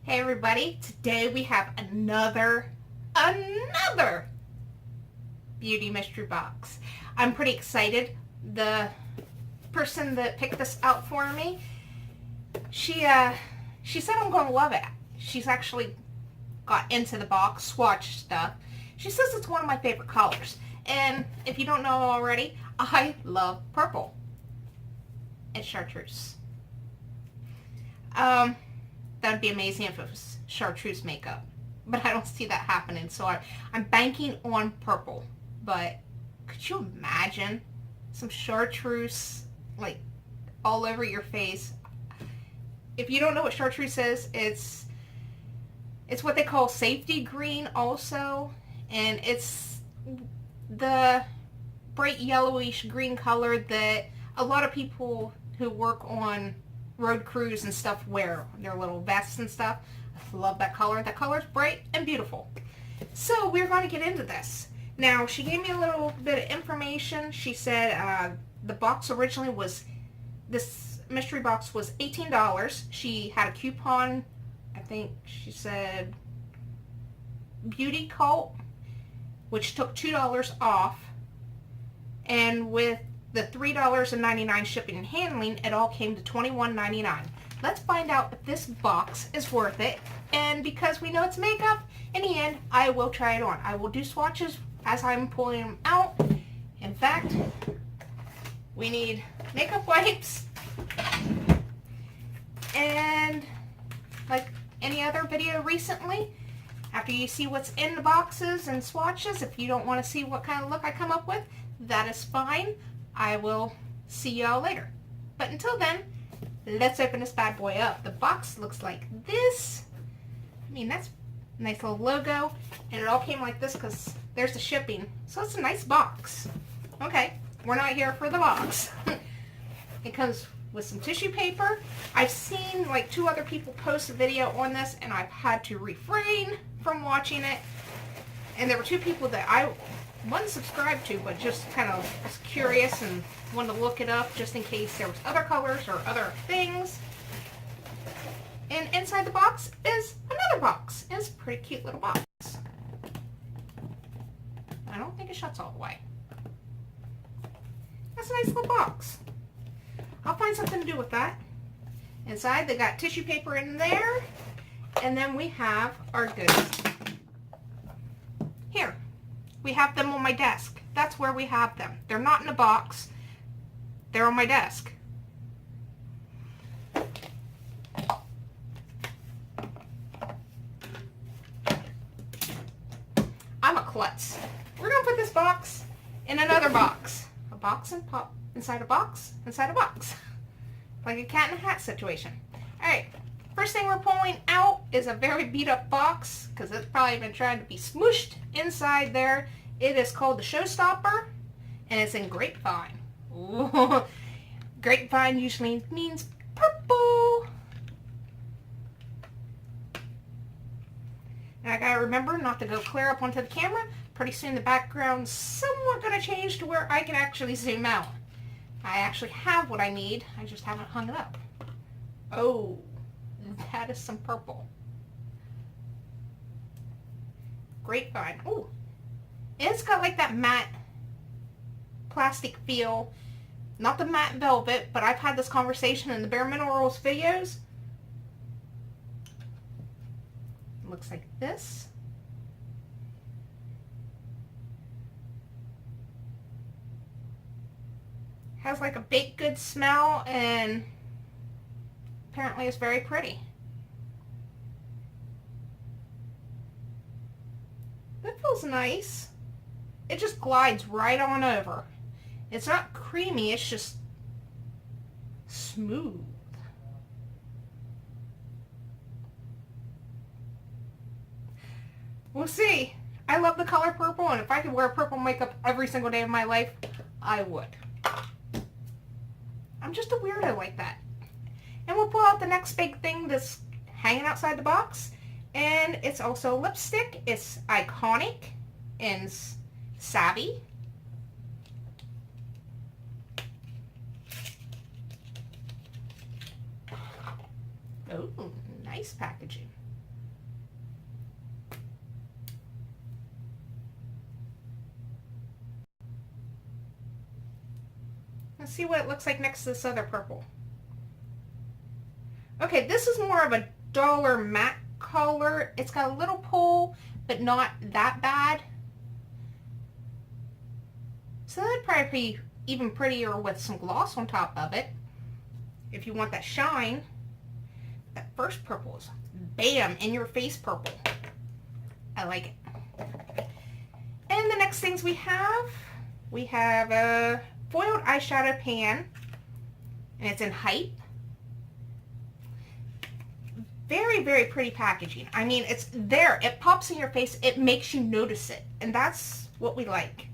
Hey everybody, today we have another beauty mystery box. I'm pretty excited. The person that picked this out for me, she said I'm going to love it. She's actually got into the box, swatched stuff. She says it's one of my favorite colors. And if you don't know already, I love purple and chartreuse. That would be amazing if it was chartreuse makeup, but I don't see that happening, so I'm banking on purple. But could you imagine some chartreuse like all over your face? If you don't know what chartreuse is, it's what they call safety green also, and it's the bright yellowish green color that a lot of people who work on road crews and stuff wear their little vests and stuff. I love that color. That color's bright and beautiful. So we're going to get into this. Now, she gave me a little bit of information. She said the box originally was, this mystery box was $18. She had a coupon, I think she said Beauty Cult, which took $2 off. And with the $3.99 shipping and handling, it all came to $21.99. Let's find out if this box is worth it. And because we know it's makeup, in the end, I will try it on. I will do swatches as I'm pulling them out. In fact, we need makeup wipes. And like any other video recently, after you see what's in the boxes and swatches, if you don't want to see what kind of look I come up with, that is fine. I will see y'all later. But until then, let's open this bad boy up. The box looks like this. I mean, that's a nice little logo. And it all came like this because there's the shipping. So it's a nice box. Okay, we're not here for the box. It comes with some tissue paper. I've seen like 2 other people post a video on this, and I've had to refrain from watching it. And there were 2 people that I wasn't subscribed to, but just kind of was curious and wanted to look it up just in case there was other colors or other things. And inside the box is another box. It's a pretty cute little box. I don't think it shuts all the way. That's a nice little box. I'll find something to do with that. Inside they got tissue paper in there, and then we have our goods. Here. We have them on my desk. That's where we have them. They're not in a box. They're on my desk. I'm a klutz. We're going to put this box in another box. A box and pop inside a box inside a box. Like a cat in a hat situation. Alright, first thing we're pulling out is a very beat up box because it's probably been trying to be smooshed inside there. It is called the Showstopper, and it's in Grapevine. Ooh. Grapevine usually means purple. And I gotta remember not to go clear up onto the camera. Pretty soon the background's somewhat gonna change to where I can actually zoom out. I actually have what I need. I just haven't hung it up. Oh, that is some purple. Grapevine. Oh. It's got like that matte plastic feel. Not the matte velvet, but I've had this conversation in the Bare Minerals videos. It looks like this. Has like a baked good smell, and apparently it's very pretty. That feels nice. It just glides right on over. It's not creamy, it's just smooth. We'll see. I love the color purple, and if I could wear purple makeup every single day of my life, I would. I'm just a weirdo like that. And we'll pull out the next big thing that's hanging outside the box. And it's also lipstick. It's Iconic and Savvy. Oh, nice packaging. Let's see what it looks like next to this other purple. Okay, this is more of a duller matte color. It's got a little pull, but not that bad. So that'd probably be even prettier with some gloss on top of it. If you want that shine. That first purple is bam, in your face purple. I like it. And the next things we have a foiled eyeshadow pan, and it's in Hype. Very, very pretty packaging. I mean, it's there. It pops in your face. It makes you notice it. And that's what we like.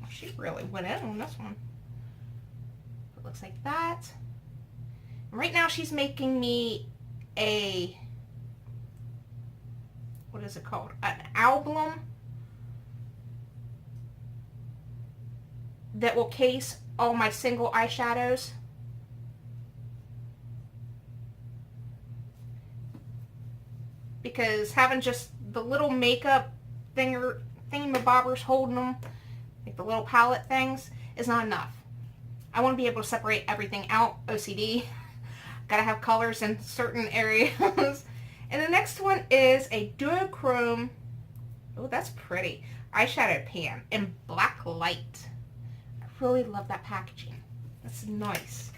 She really went in on this one. It looks like that. Right now she's making me a, what is it called? An album that will case all my single eyeshadows. Because having just the little makeup thingamabobbers holding them, like the little palette things, is not enough. I want to be able to separate everything out. OCD. Gotta have colors in certain areas. And the next one is a duochrome. Oh, that's pretty. Eyeshadow pan in Blacklight. I really love that packaging. That's nice.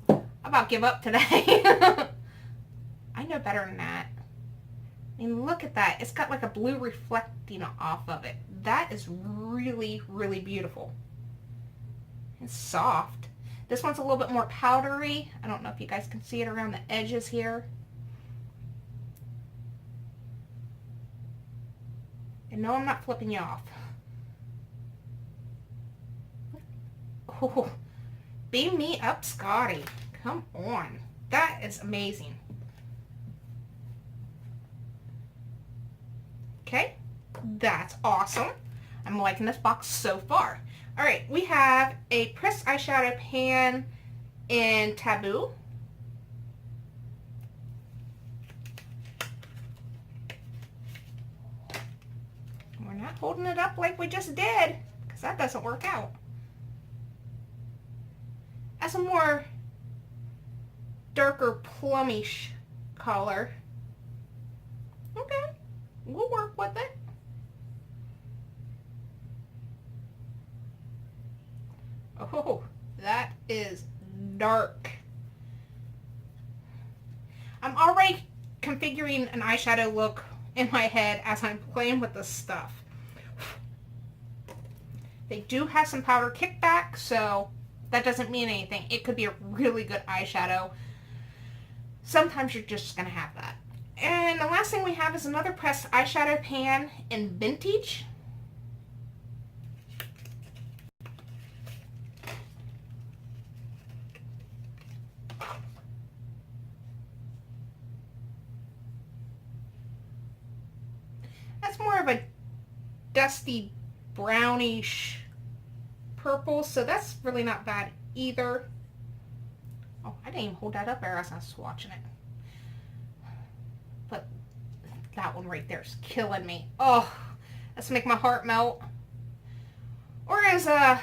I'll about give up today. I know better than that. I mean, look at that. It's got like a blue reflecting off of it. That is really, really beautiful. It's soft. This one's a little bit more powdery. I don't know if you guys can see it around the edges here. And no, I'm not flipping you off. Oh, beam me up, Scotty. Come on. That is amazing. Okay, that's awesome. I'm liking this box so far. All right, we have a pressed eyeshadow pan in Taboo. We're not holding it up like we just did, because that doesn't work out. That's a more darker plumish color. Okay, we'll work with it. Oh, that is dark. I'm already configuring an eyeshadow look in my head as I'm playing with this stuff. They do have some powder kickback, so that doesn't mean anything. It could be a really good eyeshadow. Sometimes you're just going to have that. And the last thing we have is another pressed eyeshadow pan in Vintage. That's more of a dusty brownish purple, so that's really not bad either. Oh, I didn't even hold that up there as I was swatching it. But that one right there is killing me. Oh, that's make my heart melt. Or as gosh,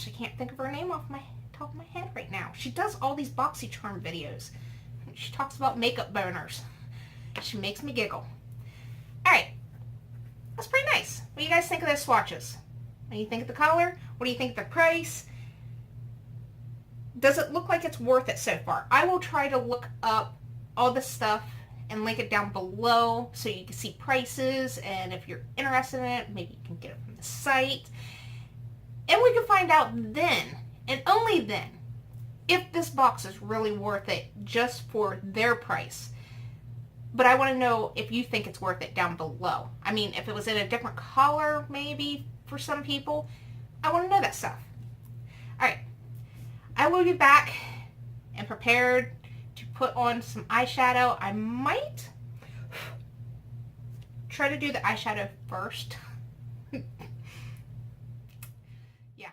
I can't think of her name off my top of my head right now. She does all these BoxyCharm videos. She talks about makeup boners. She makes me giggle. Alright, that's pretty nice. What do you guys think of those swatches? What do you think of the color? What do you think of the price? Does it look like it's worth it so far? I will try to look up all this stuff and link it down below so you can see prices, and if you're interested in it, maybe you can get it from the site. And we can find out then, and only then, if this box is really worth it just for their price. But I want to know if you think it's worth it down below. I mean, if it was in a different color, maybe, for some people. I want to know that stuff. Alright. I will be back and prepared to put on some eyeshadow. I might try to do the eyeshadow first. Yeah.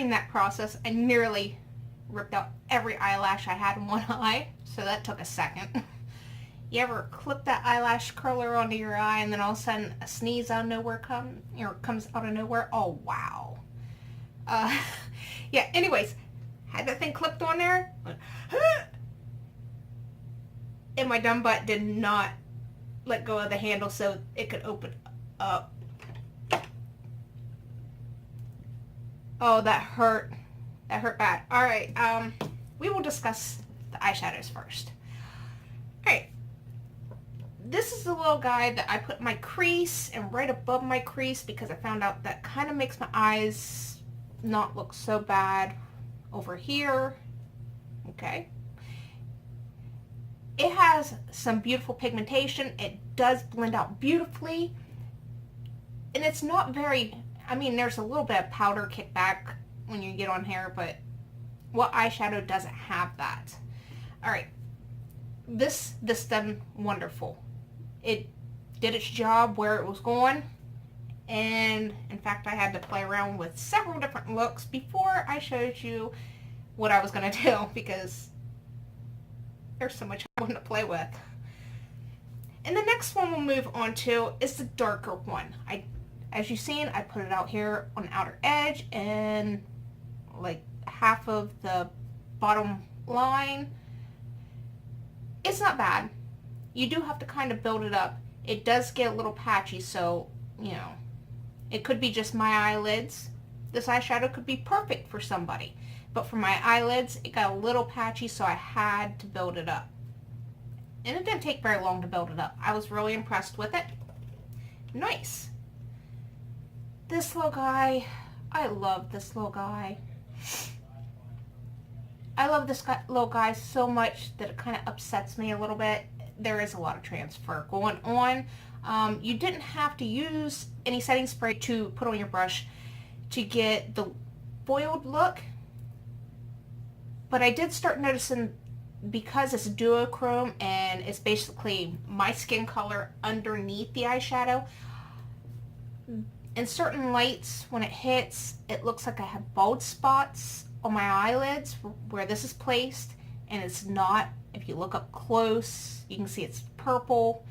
during that process, I nearly ripped out every eyelash I had in one eye, so that took a second. You ever clip that eyelash curler onto your eye and then all of a sudden a sneeze out of nowhere comes out of nowhere? Oh, wow. Yeah, anyways, had that thing clipped on there, and my dumb butt did not let go of the handle so it could open up. Oh, that hurt. That hurt bad. Alright, we will discuss the eyeshadows first. Alright. This is the little guy that I put in my crease and right above my crease because I found out that kind of makes my eyes not look so bad over here. Okay. It has some beautiful pigmentation. It does blend out beautifully. And it's not very, I mean, there's a little bit of powder kickback when you get on here, but what eyeshadow doesn't have that? Alright. This done wonderful. It did its job where it was going, and in fact I had to play around with several different looks before I showed you what I was going to do, because there's so much I want to play with. And the next one we'll move on to is the darker one. As you've seen, I put it out here on the outer edge and like half of the bottom line. It's not bad. You do have to kind of build it up. It does get a little patchy, so, you know, it could be just my eyelids. This eyeshadow could be perfect for somebody. But for my eyelids, it got a little patchy, so I had to build it up. And it didn't take very long to build it up. I was really impressed with it. Nice. This little guy, I love this little guy. I love this little guy so much that it kind of upsets me a little bit. There is a lot of transfer going on. You didn't have to use any setting spray to put on your brush to get the foiled look. But I did start noticing, because it's duochrome and it's basically my skin color underneath the eyeshadow, in certain lights when it hits, it looks like I have bald spots on my eyelids where this is placed, and it's not. If you look up close, you can see it's purple.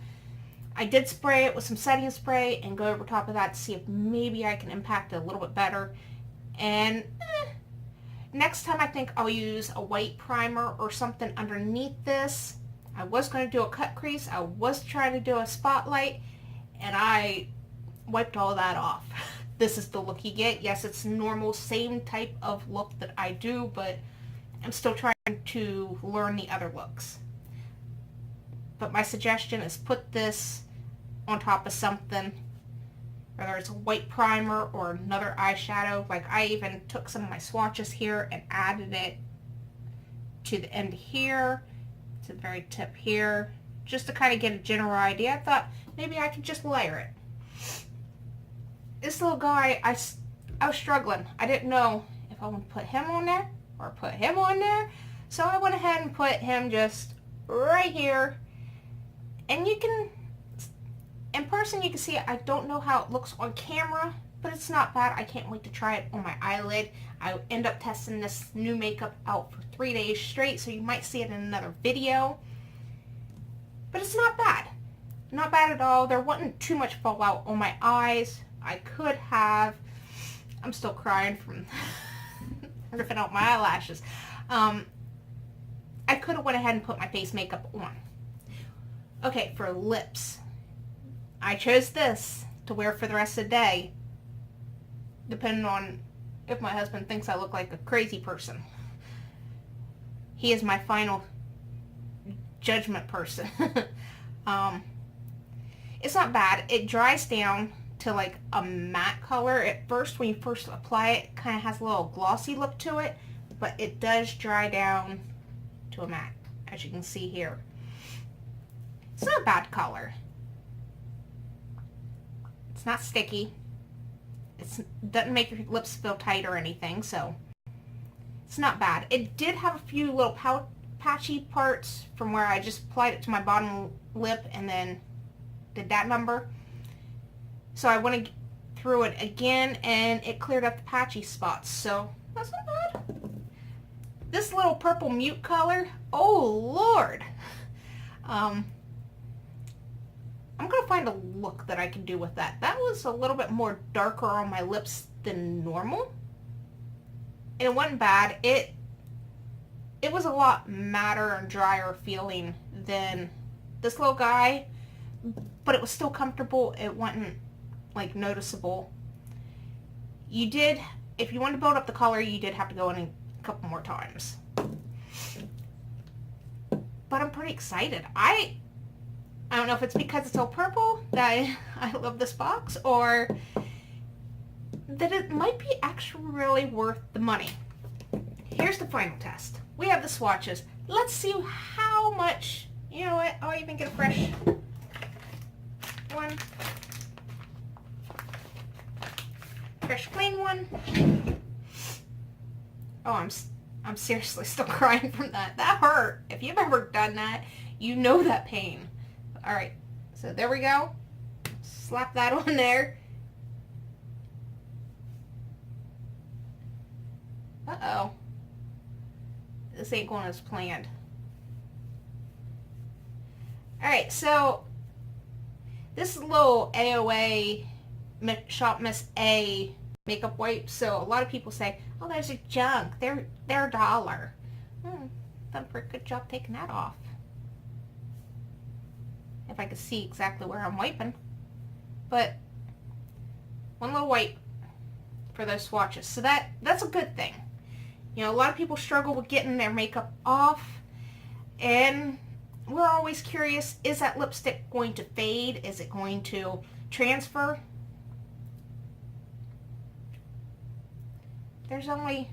I did spray it with some setting spray and go over top of that to see if maybe I can impact it a little bit better. And next time I think I'll use a white primer or something underneath this. I was going to do a cut crease. I was trying to do a spotlight, and I wiped all that off. This is the look you get. Yes, it's normal, same type of look that I do, but I'm still trying to learn the other looks. But my suggestion is put this on top of something, whether it's a white primer or another eyeshadow. Like, I even took some of my swatches here and added it to the end here, to the very tip here, just to kind of get a general idea. I thought maybe I could just layer it. This little guy, I was struggling. I didn't know if I want to put him on there or put him on there. So I went ahead and put him just right here. And you can, in person you can see it. I don't know how it looks on camera, but it's not bad. I can't wait to try it on my eyelid. I end up testing this new makeup out for 3 days straight, so you might see it in another video. But it's not bad. Not bad at all. There wasn't too much fallout on my eyes. I could have, I'm still crying from ripping out my eyelashes. I could have went ahead and put my face makeup on. Okay, for lips, I chose this to wear for the rest of the day, depending on if my husband thinks I look like a crazy person. He is my final judgment person. It's not bad. It dries down to like a matte color. At first, when you first apply it, it kind of has a little glossy look to it, but it does dry down to a matte, as you can see here. It's not a bad color. It's not sticky. It doesn't make your lips feel tight or anything, so it's not bad. It did have a few little patchy parts from where I just applied it to my bottom lip and then did that number. So I went through it again and it cleared up the patchy spots. So That's not bad. This little purple mute color, oh Lord. I'm gonna find a look that I can do with that. That was a little bit more darker on my lips than normal. And it wasn't bad. It was a lot matter and drier feeling than this little guy, but it was still comfortable. It wasn't like noticeable. You did, if you wanted to build up the color, you did have to go in a couple more times. But I'm pretty excited. I don't know if it's because it's all purple that I love this box, or that it might be actually really worth the money. Here's the final test. We have the swatches. Let's see how much, you know what, I'll even get a fresh one. Fresh clean one. Oh, I'm seriously still crying from that. That hurt. If you've ever done that, you know that pain. All right, so there we go. Slap that on there. Uh-oh. This ain't going as planned. Alright, so this is a little AOA Shop Miss A makeup wipe. So a lot of people say, oh, those are junk. They're $1. Done a pretty good job taking that off. If I could see exactly where I'm wiping. But one little wipe for those swatches. So that's a good thing. You know, a lot of people struggle with getting their makeup off, and we're always curious, is that lipstick going to fade? Is it going to transfer? There's only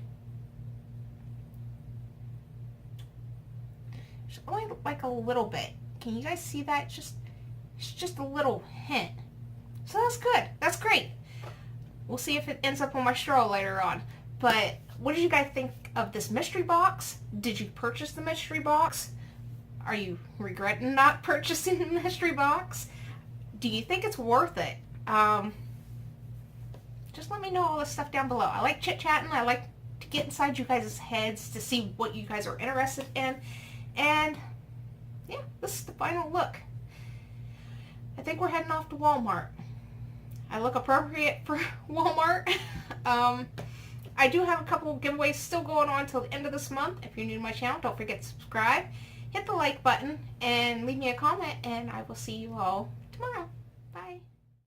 like a little bit. Can you guys see that? It's just a little hint. So that's good. That's great. We'll see if it ends up on my straw later on. But what did you guys think of this mystery box? Did you purchase the mystery box? Are you regretting not purchasing the mystery box? Do you think it's worth it? Just let me know all this stuff down below. I like chit-chatting. I like to get inside you guys' heads to see what you guys are interested in. And yeah, this is the final look. I think we're heading off to Walmart. I look appropriate for Walmart. I do have a couple giveaways still going on until the end of this month. If you're new to my channel, don't forget to subscribe, hit the like button, and leave me a comment, and I will see you all tomorrow. Bye.